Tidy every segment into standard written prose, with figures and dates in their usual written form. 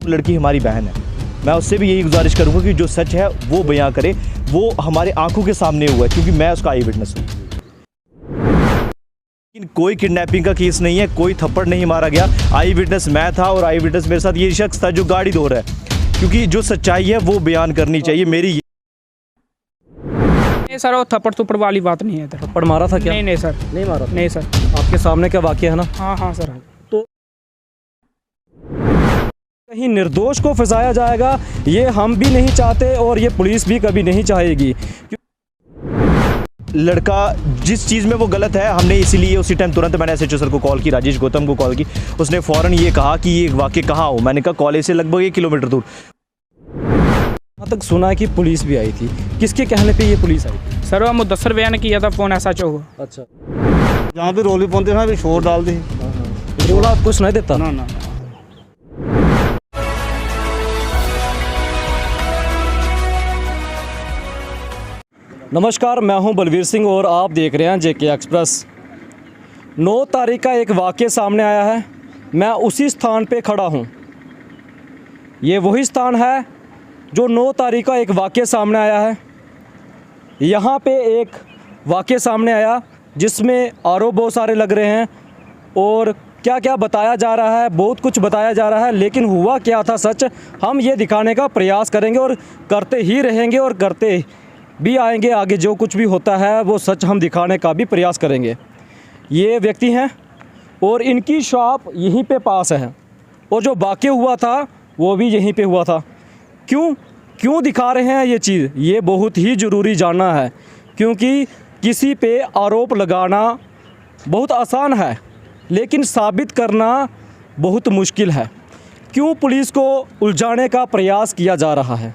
लड़की हमारी बहन है, मैं उससे भी यही गुजारिश करूंगा कि जो सच है वो बयां करे, वो हमारे आंखों के सामने हुआ है, क्योंकि मैं उसका आई विटनेस हूँ। लेकिन कोई किडनैपिंग का केस नहीं है, कोई थप्पड़ नहीं मारा गया। आई विटनेस मैं था और आई विटनेस मेरे साथ ये शख्स था जो गाड़ी धो रहा है, क्योंकि जो सच्चाई है वो बयान करनी चाहिए मेरी। नहीं सर, वो थप्पड़ थप्पड़ वाली बात नहीं है। थप्पड़ मारा था क्या? नहीं सर, नहीं मारा था। नहीं सर। आपके सामने क्या वाक़या है ना? हाँ सर। तो कहीं निर्दोष को फंसाया जाएगा, ये हम भी नहीं चाहते और ये पुलिस भी कभी नहीं चाहेगी। लड़का जिस चीज़ में वो गलत है, हमने इसीलिए उसी टाइम तुरंत मैंने एसएचओ सर को कॉल की, राजेश गौतम को कॉल की। उसने फ़ौरन ये कहा कि ये वाक़या कहाँ हो। मैंने कहा कॉलेज से लगभग 1 किलोमीटर दूर। यहाँ तक सुना है कि पुलिस भी आई थी, किसके कहने पे ये पुलिस आई थी? सर वो मुदस्सर बयान किया था फ़ोन SHO को। अच्छा, जहाँ पे रोली पौंदे ना भी शोर डाल दी। रोला आपको सुनाई देता? ना। नमस्कार, मैं हूं बलवीर सिंह और आप देख रहे हैं JK एक्सप्रेस। 9 तारीख का एक वाक़या सामने आया है। मैं उसी स्थान पे खड़ा हूं। ये वही स्थान है जो 9 तारीख का एक वाक़या सामने आया है। यहाँ पे एक वाक़या सामने आया जिसमें आरोप बहुत सारे लग रहे हैं और क्या क्या बताया जा रहा है, बहुत कुछ बताया जा रहा है, लेकिन हुआ क्या था सच, हम ये दिखाने का प्रयास करेंगे और करते ही रहेंगे और करते भी आएंगे। आगे जो कुछ भी होता है वो सच हम दिखाने का भी प्रयास करेंगे। ये व्यक्ति हैं और इनकी शॉप यहीं पे पास है और जो वाक़या हुआ था वो भी यहीं पे हुआ था। क्यों दिखा रहे हैं ये चीज़, ये बहुत ही ज़रूरी जानना है, क्योंकि किसी पे आरोप लगाना बहुत आसान है लेकिन साबित करना बहुत मुश्किल है। क्यों पुलिस को उलझाने का प्रयास किया जा रहा है,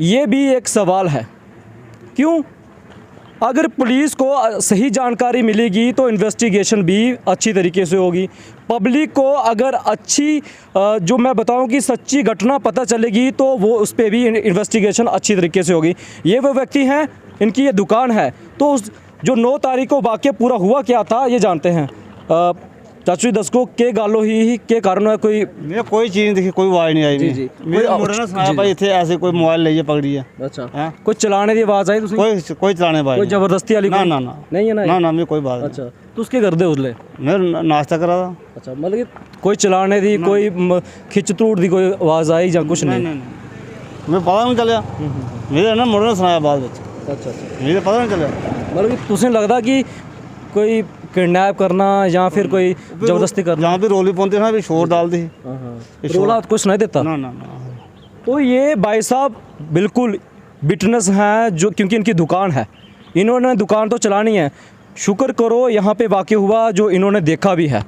ये भी एक सवाल है। क्यों? अगर पुलिस को सही जानकारी मिलेगी तो इन्वेस्टिगेशन भी अच्छी तरीके से होगी। पब्लिक को अगर अच्छी जो मैं बताऊं कि सच्ची घटना पता चलेगी तो वो उस पर भी इन्वेस्टिगेशन अच्छी तरीके से होगी। ये वो व्यक्ति हैं, इनकी ये दुकान है। तो उस जो 9 तारीख को वाक़या पूरा हुआ क्या था ये जानते हैं। चाचू दसको के गालो ही के कारण है कोई कोई चीज़ नहीं दिखी, कोई आवाज़ नहीं आई। जी। मेरे मुंडे ने सुनाया भाई इतने ऐसे कोई मोबाइल ले पकड़ी है। अच्छा, कोई चलाने की आवाज़ आई? कोई चलाने भाई, कोई ज़बरदस्ती वाली? ना नहीं है ना मेरी कोई बात। अच्छा, तो उसके घर दे उसले मैं नाश्ता करा था। अच्छा, मतलब कि कोई चलाने दी, कोई खिंच तोड़ दी कोई आवाज़ आई या कुछ नहीं? मैं पता नहीं चलिया, मेरे ना मुंडे ने सुनाया बाद में। अच्छा, मेरे पता नहीं चलिया। मतलब कि तुसें लगदा कि कोई किडनैप करना या फिर कोई ज़बरदस्ती करना? जहाँ पे रोली पौंदे ना भी शोर डाल दी। रोला कुछ नहीं देता? ना। तो ये भाई साहब बिल्कुल विटनेस हैं, जो क्योंकि इनकी दुकान है, इन्होंने दुकान तो चलानी है। शुक्र करो यहाँ पे वाक़या हुआ जो इन्होंने देखा भी है।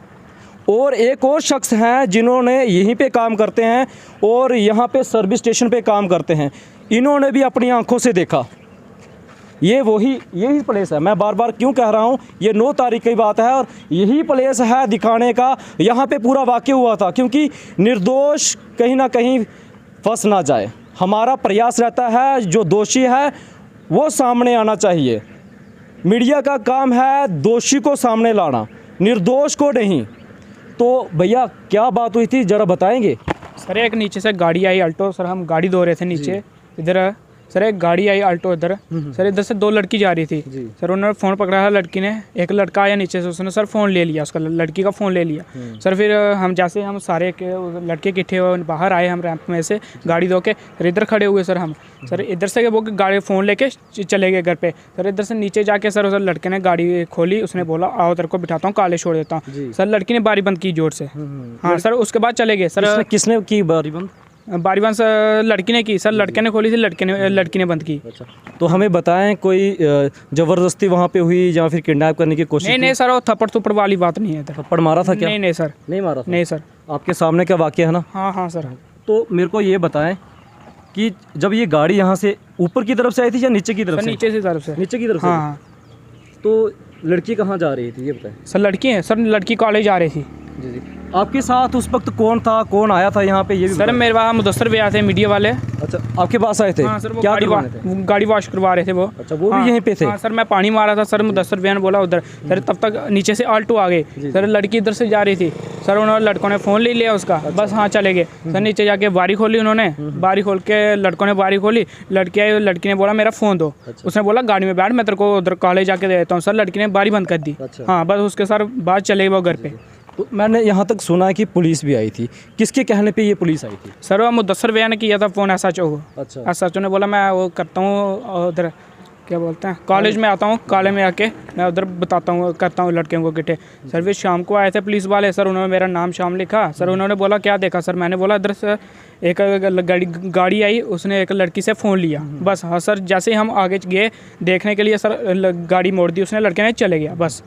और एक और शख्स हैं जिन्होंने यहीं पे काम करते हैं और यहाँ पे सर्विस स्टेशन पे काम करते हैं, इन्होंने भी अपनी आंखों से देखा। यही प्लेस है। मैं बार बार क्यों कह रहा हूँ, ये 9 तारीख की बात है और यही प्लेस है दिखाने का। यहाँ पे पूरा वाक़या हुआ था, क्योंकि निर्दोष कहीं ना कहीं फंस ना जाए। हमारा प्रयास रहता है जो दोषी है वो सामने आना चाहिए। मीडिया का काम है दोषी को सामने लाना, निर्दोष को नहीं। तो भैया क्या बात हुई थी ज़रा बताएंगे? सर एक नीचे से गाड़ी आई अल्टो, सर हम गाड़ी धो रहे थे नीचे, इधर सर एक गाड़ी आई अल्टो इधर। सर इधर से 2 लड़की जा रही थी। सर उन्होंने फ़ोन पकड़ा है लड़की ने, एक लड़का आया नीचे से, उसने सर फ़ोन ले लिया, उसका लड़की का फ़ोन ले लिया। सर फिर हम सारे लड़के इकट्ठे हुए बाहर आए, हम रैंप में से गाड़ी धो के सर इधर खड़े हुए। सर हम सर इधर से वो गाड़ी फ़ोन लेके चले गए घर पे। सर इधर से नीचे जाके सर उस लड़के ने गाड़ी खोली, उसने बोला आओ तेरे को बिठाता हूँ, काले छोड़ देता हूँ। सर लड़की ने बारी बंद की ज़ोर से। हाँ सर, उसके बाद चले गए। सर किसने की बारी बंद? बारी बंद लड़की ने की। सर लड़के ने खोली थी, लड़की ने बंद की। अच्छा, तो हमें बताएं कोई ज़बरदस्ती वहाँ पे हुई या फिर किडनैप करने की कोशिश? नहीं सर, वो थप्पड़ थप्पड़ वाली बात नहीं है। थप्पड़ मारा था क्या? नहीं सर, नहीं मारा था। नहीं सर। आपके सामने क्या वाक़या है ना? हाँ सर। तो मेरे को ये बताएं कि जब ये गाड़ी यहाँ से ऊपर की तरफ से आई थी या नीचे की तरफ से? नीचे की तरफ से। नीचे की तरफ से? हाँ। तो लड़की कहाँ जा रही थी ये बताएं? सर लड़की है, सर लड़की कॉलेज जा रही थी। जी। आपके साथ उस वक्त कौन था, कौन आया था यहाँ पे ये भी सर मेरे वहाँ मुदस्सर भैया थे, मीडिया वाले। अच्छा, आपके पास आए थे? हाँ सर, वो क्या गाड़ी करवाने थे? गाड़ी वॉश करवा रहे थे वो। अच्छा, वो हाँ, भी यहीं पे थे? हाँ सर, मैं पानी मारा था सर, मुदस्सर भैया ने बोला उधर सर, तब तक नीचे से आल्टो आ गई सर, लड़की इधर से जा रही थी सर, उन्होंने लड़कों ने फ़ोन ले लिया उसका, बस हाँ चले गए सर। नीचे जाके बारी खोली उन्होंने, बारी खोल के लड़कों ने बारी खोली, लड़की आई, लड़की ने बोला मेरा फ़ोन दो। उसने बोला गाड़ी में बैठ, मैं तेरे को उधर कॉलेज जाके दे देता हूँ। सर लड़की ने बारी बंद कर दी। हाँ बस उसके सर बाद चले गए वो घर पे। तो मैंने यहाँ तक सुना है कि पुलिस भी आई थी, किसके कहने पे ये पुलिस आई थी? सर वो मुदस्सर भैया ने किया था फ़ोन SHO को। अच्छा। SHO ने बोला मैं वो करता हूँ उधर, क्या बोलते हैं, कॉलेज में आता हूँ, कॉलेज में आके मैं उधर बताता हूँ, करता हूँ लड़कियों को इकट्ठे। सर फिर शाम को आए थे पुलिस वाले सर, उन्होंने मेरा नाम शाम लिखा सर, उन्होंने बोला क्या देखा सर, मैंने बोला इधर से एक गाड़ी आई, उसने एक लड़की से फ़ोन लिया, बस। हाँ सर, जैसे ही हम आगे गए देखने के लिए सर, गाड़ी मोड़ दी उसने, लड़के ने चले गया बस।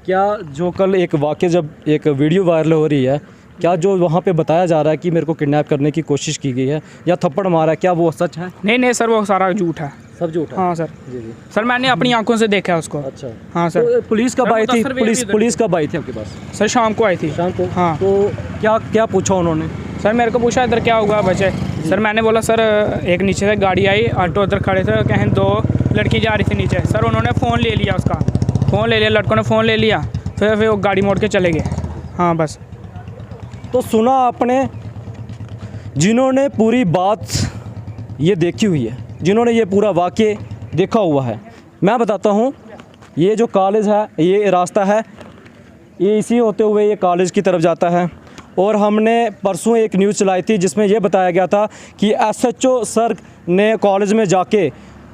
क्या जो कल एक वाक़या, जब एक वीडियो वायरल हो रही है, क्या जो वहाँ पे बताया जा रहा है कि मेरे को किडनैप करने की कोशिश की गई है या थप्पड़ मारा है, क्या वो सच है? नहीं सर, वो सारा झूठ है। सब झूठ है? हाँ सर। जी जी। सर मैंने अपनी आंखों से देखा उसको। अच्छा। हाँ सर। तो पुलिस कब सर, आई थी? मुदस्सर भैया भी इधर पुलिस कब आई थी आपके पास? सर शाम को आई थी। शाम को? हाँ। तो क्या क्या पूछा उन्होंने? सर मेरे को पूछा इधर क्या होगा बच्चे। सर मैंने बोला सर एक नीचे से गाड़ी आई, ऑटो उधर खड़े थे, कहीं 2 लड़की जा रही थी नीचे। सर उन्होंने फ़ोन ले लिया उसका, फ़ोन ले लिया, लड़कों ने फ़ोन ले लिया, फिर वो गाड़ी मोड़ के चले गए। हाँ बस। तो सुना आपने, जिन्होंने पूरी बात ये देखी हुई है, जिन्होंने ये पूरा वाक़या देखा हुआ है, मैं बताता हूँ। ये जो कॉलेज है, ये रास्ता है, ये इसी होते हुए ये कॉलेज की तरफ जाता है। और हमने परसों एक न्यूज़ चलाई थी जिसमें ये बताया गया था कि SHO सर ने कॉलेज में जाके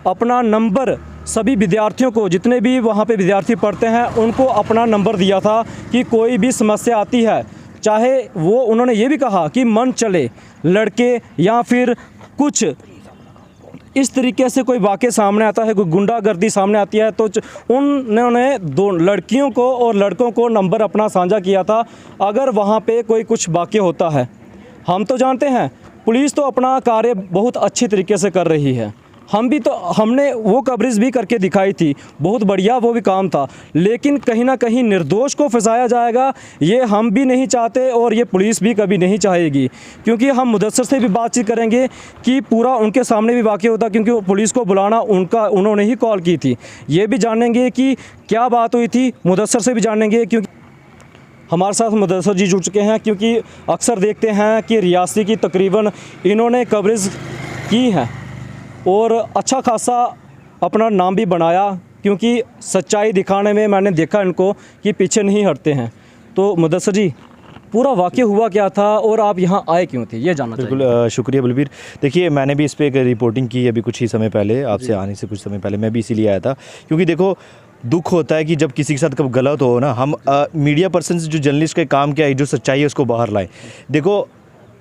अपना नंबर सभी विद्यार्थियों को, जितने भी वहाँ पे विद्यार्थी पढ़ते हैं, उनको अपना नंबर दिया था कि कोई भी समस्या आती है, चाहे वो, उन्होंने ये भी कहा कि मन चले लड़के या फिर कुछ इस तरीके से कोई वाक़या सामने आता है, कोई गुंडागर्दी सामने आती है, तो उन्होंने 2 लड़कियों को और लड़कों को नंबर अपना साझा किया था अगर वहाँ पे कोई कुछ वाक़या होता है। हम तो जानते हैं पुलिस तो अपना कार्य बहुत अच्छी तरीके से कर रही है, हमने वो कवरेज भी करके दिखाई थी, बहुत बढ़िया वो भी काम था, लेकिन कहीं ना कहीं निर्दोष को फंसाया जाएगा ये हम भी नहीं चाहते और ये पुलिस भी कभी नहीं चाहेगी। क्योंकि हम मुदस्सर से भी बातचीत करेंगे कि पूरा उनके सामने भी वाक़या होता, क्योंकि पुलिस को बुलाना उन्होंने ही कॉल की थी। ये भी जानेंगे कि क्या बात हुई थी, मुदस्सर से भी जानेंगे, क्योंकि हमारे साथ मुदस्सर जी जुड़ चुके हैं। क्योंकि अक्सर देखते हैं कि रियासी की तकरीबन इन्होंने कवरेज की है और अच्छा खासा अपना नाम भी बनाया, क्योंकि सच्चाई दिखाने में मैंने देखा इनको कि पीछे नहीं हटते हैं। तो मुदस्सर जी, पूरा वाक़या हुआ क्या था और आप यहाँ आए क्यों थे, ये जानना चाहिए। बिल्कुल शुक्रिया बलबीर। देखिए मैंने भी इस पर एक रिपोर्टिंग की अभी कुछ ही समय पहले, आपसे आने से कुछ समय पहले मैं भी इसीलिए आया था, क्योंकि देखो दुख होता है कि जब किसी के साथ कब गलत हो ना, हम मीडिया पर्सन जो जर्नलिस्ट का काम क्या है, जो सच्चाई है उसको बाहर लाएं। देखो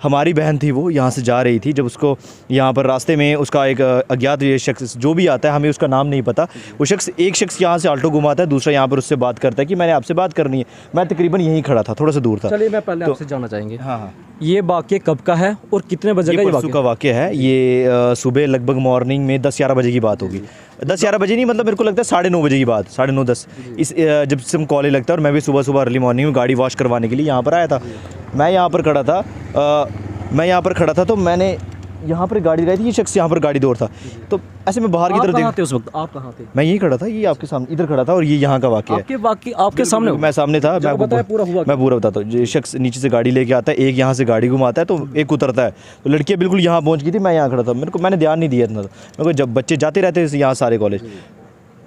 हमारी बहन थी, वो यहाँ से जा रही थी, जब उसको यहाँ पर रास्ते में उसका एक अज्ञात शख्स जो भी आता है, हमें उसका नाम नहीं पता, वो शख्स, एक शख्स यहाँ से ऑल्टो घुमाता है, दूसरा यहाँ पर उससे बात करता है कि मैंने आपसे बात करनी है। मैं तकरीबन यहीं खड़ा था, थोड़ा सा दूर था। चलिए मैं पहले आपसे जानना चाहेंगे, हाँ, ये वाक़या कब का है और कितने बजे का? ये परसों का वाक़या है। ये सुबह लगभग मॉर्निंग में 10-11 बजे की बात होगी। 10-11 बजे नहीं, मतलब मेरे को लगता है 9:30 बजे की बात, 9:30-10 इस जब से हम कॉलेज लगता है। और मैं भी सुबह अर्ली मॉर्निंग में गाड़ी वॉश करवाने के लिए यहाँ पर आया था। मैं यहाँ पर खड़ा था, तो मैंने यहाँ पर गाड़ी लगाई थी, ये शख्स यहाँ पर गाड़ी दौड़ था, तो ऐसे मैं बाहर की तरफ देख। उस वक्त आप कहाँ थे? मैं यहीं खड़ा था, ये आपके सामने इधर खड़ा था, और ये यहाँ का वाक़या है। आपके सामने? मैं सामने था। मैं पूरा बताता हूँ। शख्स नीचे से गाड़ी लेके आता है, एक यहाँ से गाड़ी घुमाता है, तो एक उतरता है, तो लड़कियाँ बिल्कुल यहाँ पहुँच गई थी, मैं यहाँ खड़ा था। मैंने ध्यान नहीं दिया इतना, मेरे को जब बच्चे जाते रहते थे यहाँ सारे कॉलेज।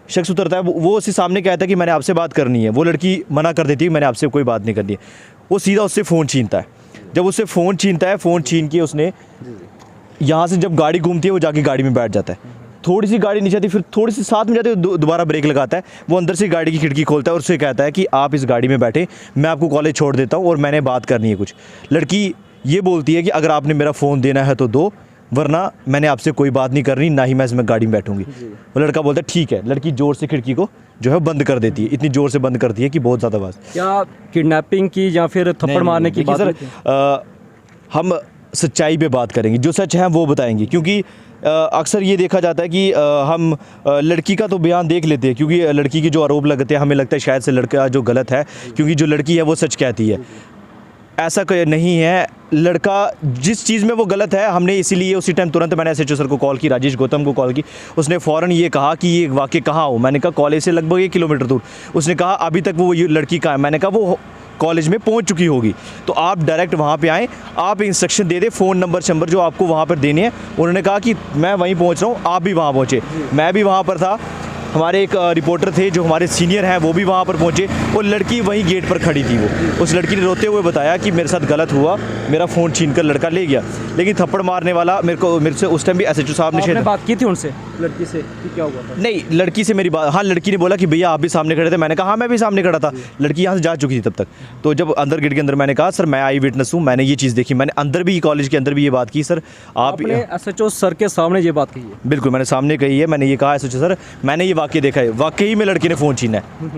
शख्स उतरता है, वो उसके सामने कहता है कि मैंने आपसे बात करनी है। वो लड़की मना कर देती है, मैंने आपसे कोई बात नहीं करनी है। वो सीधा उससे फ़ोन छीनता है। जब उससे फ़ोन छीनता है, फ़ोन छीन के उसने यहाँ से जब गाड़ी घूमती है, वो जाके गाड़ी में बैठ जाता है। थोड़ी सी गाड़ी नीचे आती, फिर थोड़ी सी साथ में जाते दोबारा ब्रेक लगाता है। वो अंदर से गाड़ी की खिड़की खोलता है और उससे कहता है कि आप इस गाड़ी में बैठे, मैं आपको कॉलेज छोड़ देता हूँ और मैंने बात करनी है कुछ। लड़की ये बोलती है कि अगर आपने मेरा फ़ोन देना है तो दो, वरना मैंने आपसे कोई बात नहीं करनी, ना ही मैं इसमें गाड़ी में बैठूंगी। वो लड़का बोलता है ठीक है। लड़की ज़ोर से खिड़की को जो है बंद कर देती है, इतनी ज़ोर से बंद करती है कि बहुत ज़्यादा आवाज़। क्या किडनैपिंग की या फिर थप्पड़ मारने की बात? सर हम सच्चाई पे बात करेंगे, जो सच है वो बताएंगे, क्योंकि अक्सर ये देखा जाता है कि हम लड़की का तो बयान देख लेते हैं, क्योंकि लड़की की जो आरोप लगते हैं हमें लगता है शायद से लड़का जो गलत है, क्योंकि जो लड़की है वो सच कहती है। ऐसा कोई नहीं है। लड़का जिस चीज़ में वो गलत है, हमने इसीलिए उसी टाइम तुरंत मैंने एसएचओ सर को कॉल की, राजेश गौतम को कॉल की। उसने फ़ौरन ये कहा कि ये वाक़ई कहाँ हो। मैंने कहा कॉलेज से लगभग 1 किलोमीटर दूर। उसने कहा अभी तक वो ये लड़की कहाँ है। मैंने कहा वो कॉलेज में पहुंच चुकी होगी, तो आप डायरेक्ट वहाँ पे आएँ, आप इंस्ट्रक्शन दे दें, फ़ोन नंबर जो आपको वहाँ पर देने हैं। उन्होंने कहा कि मैं वहीं पहुँच रहा हूँ, आप भी वहाँ पहुँचे। मैं भी वहाँ पर था, हमारे एक रिपोर्टर थे जो हमारे सीनियर हैं, वो भी वहाँ पर पहुँचे, और लड़की वहीं गेट पर खड़ी थी। वो उस लड़की ने रोते हुए बताया कि मेरे साथ गलत हुआ, मेरा फ़ोन छीन कर लड़का ले गया। लेकिन थप्पड़ मारने वाला मेरे से उस टाइम भी एसएचओ साहब ने बात की थी उनसे, लड़की से, कि क्या हुआ था? नहीं, लड़की से मेरी बात, हाँ, लड़की ने बोला कि भैया आप भी सामने खड़े थे। मैंने कहा हाँ मैं भी सामने खड़ा था। लड़की यहाँ से जा चुकी थी तब तक। तो जब अंदर गेट के अंदर मैंने कहा सर मैं आई विटनेस हूँ, मैंने ये चीज़ देखी। मैंने अंदर भी, कॉलेज के अंदर भी ये बात की। सर आपने एसएचओ सर के सामने ये बात कही है? बिल्कुल, मैंने सामने कही है। मैंने ये कहा एसएचओ सर मैंने ये वाकई देखा है, वाकई में लड़के ने फ़ोन छीना है।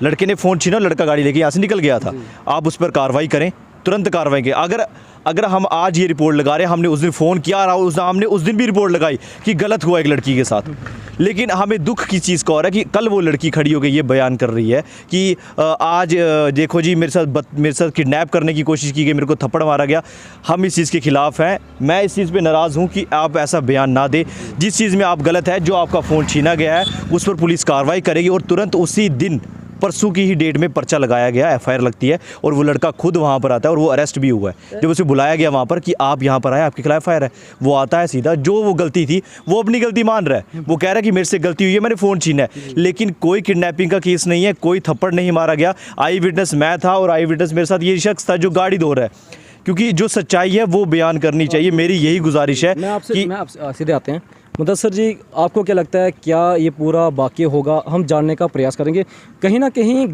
लड़के ने फ़ोन छीना, लड़का गाड़ी लेके यहाँ से निकल गया था। आप उस पर कार्रवाई करें, तुरंत कार्रवाई करें। अगर हम आज ये रिपोर्ट लगा रहे हैं, हमने उस दिन फ़ोन किया रहा, हमने उस दिन भी रिपोर्ट लगाई कि गलत हुआ एक लड़की के साथ। लेकिन हमें दुख की चीज़ का हो रहा है कि कल वो लड़की खड़ी हो गई ये बयान कर रही है कि आज देखो जी मेरे साथ किडनैप करने की कोशिश की गई, मेरे को थप्पड़ मारा गया। हम इस चीज़ के ख़िलाफ़ हैं। मैं इस चीज़ पे नाराज़ हूँ कि आप ऐसा बयान ना दें। जिस चीज़ में आप गलत है, जो आपका फ़ोन छीना गया है, उस पर पुलिस कार्रवाई करेगी और तुरंत उसी दिन, परसों की ही डेट में पर्चा लगाया गया, एफआईआर लगती है और वो लड़का खुद वहाँ पर आता है और वो अरेस्ट भी हुआ है। जब उसे बुलाया गया वहाँ पर कि आप यहाँ पर आए, आपके खिलाफ एफआईआर है, वो आता है सीधा, जो वो गलती थी वो अपनी गलती मान रहा है। वो कह रहा है कि मेरे से गलती हुई है, मैंने फ़ोन छीना है। लेकिन कोई किडनैपिंग का केस नहीं है, कोई थप्पड़ नहीं मारा गया। आई विटनेस मैं था और आई विटनेस मेरे साथ ये शख्स था जो गाड़ी धो रहा है। क्योंकि जो सच्चाई है वो बयान करनी चाहिए, मेरी यही गुजारिश है। मैं आपसे सीधे आते हैं मुदस्सर जी, आपको क्या लगता है क्या ये पूरा वाक़या होगा? हम जानने का प्रयास करेंगे। कहीं ना कहीं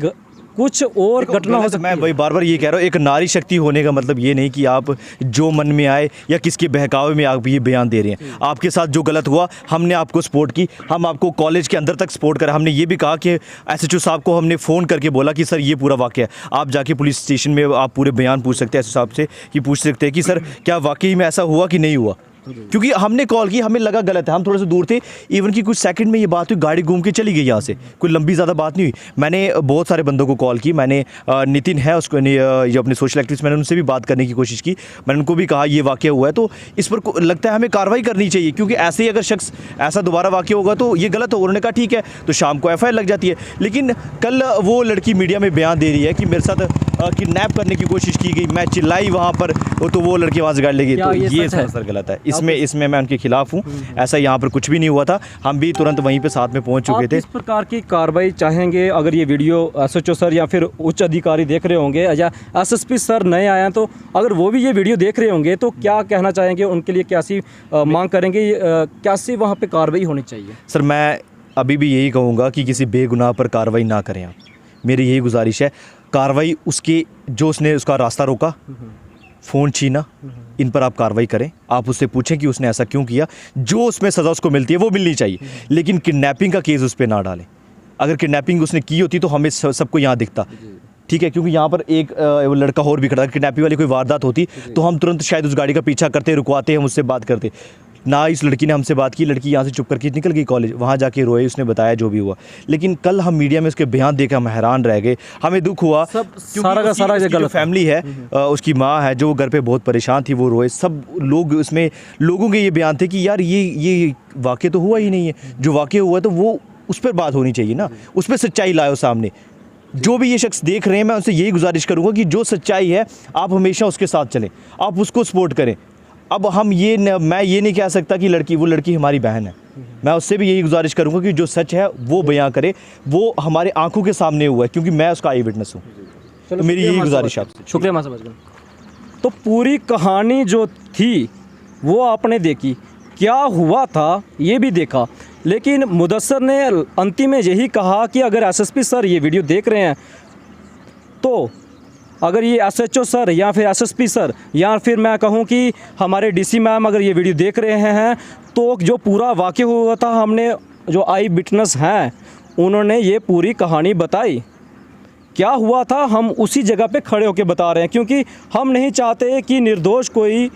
कुछ और घटना हो सकती है। मैं वही बार बार ये कह रहा हूँ, एक नारी शक्ति होने का मतलब ये नहीं कि आप जो मन में आए या किसके बहकावे में आप ये बयान दे रहे हैं। आपके साथ जो गलत हुआ, हमने आपको सपोर्ट की, हम आपको कॉलेज के अंदर तक सपोर्ट करा। हमने ये भी कहा कि एसएचओ साहब को हमने फ़ोन करके बोला कि सर ये पूरा वाक़या है, आप जाके पुलिस स्टेशन में आप पूरे बयान पूछ सकते हैं एसएचओ साहब से, कि पूछ सकते हैं कि सर क्या वाकई में ऐसा हुआ कि नहीं हुआ। क्योंकि हमने कॉल की, हमें लगा गलत है, हम थोड़े से दूर थे। इवन कि कुछ सेकंड में ये बात हुई, गाड़ी घूम के चली गई यहाँ से, कोई लंबी ज़्यादा बात नहीं हुई। मैंने बहुत सारे बंदों को कॉल की, मैंने नितिन है उसको, जो अपने सोशल एक्टिविस्ट, मैंने उनसे भी बात करने की कोशिश की। मैंने उनको भी कहा ये वाक़या हुआ है, तो इस पर लगता है हमें कार्रवाई करनी चाहिए। क्योंकि ऐसे ही अगर शख्स ऐसा दोबारा वाक़या होगा तो ये गलत हो। उन्होंने कहा ठीक है, तो शाम को एफआईआर लग जाती है। लेकिन कल वो लड़की मीडिया में बयान दे रही है कि मेरे साथ किडनैप करने की कोशिश की गई, मैं चिल्लाई वहाँ पर, तो वो लड़की वहाँ से गाड़ी ले गई। तो ये सर गलत है, इसमें मैं उनके खिलाफ हूँ। ऐसा यहाँ पर कुछ भी नहीं हुआ था, हम भी तुरंत वहीं पे साथ में पहुँच चुके थे। इस प्रकार की कार्रवाई चाहेंगे? अगर ये वीडियो एसएचओ सर या फिर उच्च अधिकारी देख रहे होंगे, या एसएसपी सर नए आए हैं, तो अगर वो भी ये वीडियो देख रहे होंगे तो क्या कहना चाहेंगे? उनके लिए कैसी मांग करेंगे, कैसी वहाँ पर कार्रवाई होनी चाहिए? सर मैं अभी भी यही कहूँगा कि किसी बेगुनाह पर कार्रवाई ना करें आप, मेरी यही गुजारिश है। कार्रवाई उसके जो उसने उसका रास्ता रोका, फ़ोन छीना, इन पर आप कार्रवाई करें। आप उससे पूछें कि उसने ऐसा क्यों किया, जो उसमें सज़ा उसको मिलती है वो मिलनी चाहिए। लेकिन किडनैपिंग का केस उस पर ना डालें। अगर किडनैपिंग उसने की होती तो हमें सबको यहाँ दिखता, ठीक है। क्योंकि यहाँ पर एक वो लड़का और भी खड़ा, किडनैपिंग वाली कोई वारदात होती तो हम तुरंत शायद उस गाड़ी का पीछा करते, रुकवाते, हम उससे बात करते। ना इस लड़की ने हमसे बात की, लड़की यहाँ से चुप करके निकल गई कॉलेज, वहाँ जाके रोए, उसने बताया जो भी हुआ। लेकिन कल हम मीडिया में उसके बयान देकर हम हैरान रह गए, हमें दुख हुआ। सारा का सारा जो फैमिली है, उसकी माँ है जो घर पे बहुत परेशान थी, वो रोए। सब लोग उसमें, लोगों के ये बयान थे कि यार ये वाक़या तो हुआ ही नहीं है, जो वाक़या हुआ तो वो उस पर बात होनी चाहिए ना, उस पर सच्चाई लाओ सामने। जो भी ये शख्स देख रहे हैं, मैं उनसे यही गुजारिश करूँगा कि जो सच्चाई है आप हमेशा उसके साथ चलें, आप उसको सपोर्ट करें। अब हम मैं ये नहीं कह सकता कि वो लड़की हमारी बहन है। मैं उससे भी यही गुजारिश करूंगा कि जो सच है वो बयां करे, वो हमारे आंखों के सामने हुआ है, क्योंकि मैं उसका आई विटनेस हूँ। तो मेरी यही गुजारिश है आपसे। शुक्रिया मां समझ गए। तो पूरी कहानी जो थी वो आपने देखी, क्या हुआ था ये भी देखा, लेकिन मुदस्सर ने अंतिम में यही कहा कि अगर एसएसपी सर ये वीडियो देख रहे हैं, तो अगर ये एसएचओ सर या फिर एसएसपी सर या फिर मैं कहूँ कि हमारे डीसी मैम अगर ये वीडियो देख रहे हैं, तो जो पूरा वाक़या हुआ था, हमने जो आई विटनेस हैं उन्होंने ये पूरी कहानी बताई। क्या हुआ था हम उसी जगह पे खड़े होकर बता रहे हैं, क्योंकि हम नहीं चाहते कि निर्दोष कोई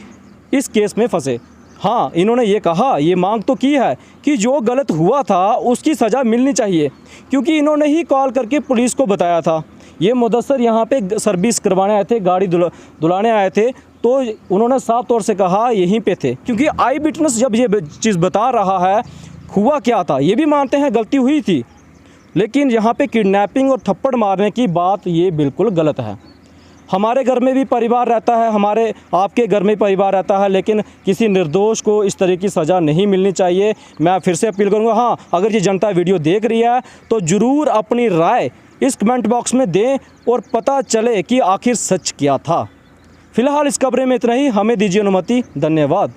इस केस में फंसे। हाँ, इन्होंने ये कहा, ये मांग तो की है कि जो गलत हुआ था उसकी सज़ा मिलनी चाहिए, क्योंकि इन्होंने ही कॉल करके पुलिस को बताया था। ये मुदस्सर यहाँ पे सर्विस करवाने आए थे, गाड़ी धुलाने आए थे, तो उन्होंने साफ तौर से कहा यहीं पे थे, क्योंकि आई विटनेस जब ये चीज़ बता रहा है हुआ क्या था, ये भी मानते हैं गलती हुई थी, लेकिन यहाँ पे किडनैपिंग और थप्पड़ मारने की बात ये बिल्कुल गलत है। हमारे घर में भी परिवार रहता है, हमारे आपके घर में परिवार रहता है, लेकिन किसी निर्दोष को इस तरह की सज़ा नहीं मिलनी चाहिए। मैं फिर से अपील करूँगा, हाँ अगर ये जनता वीडियो देख रही है तो ज़रूर अपनी राय इस कमेंट बॉक्स में दें और पता चले कि आखिर सच क्या था। फ़िलहाल इस खबरें में इतना ही, हमें दीजिए अनुमति, धन्यवाद।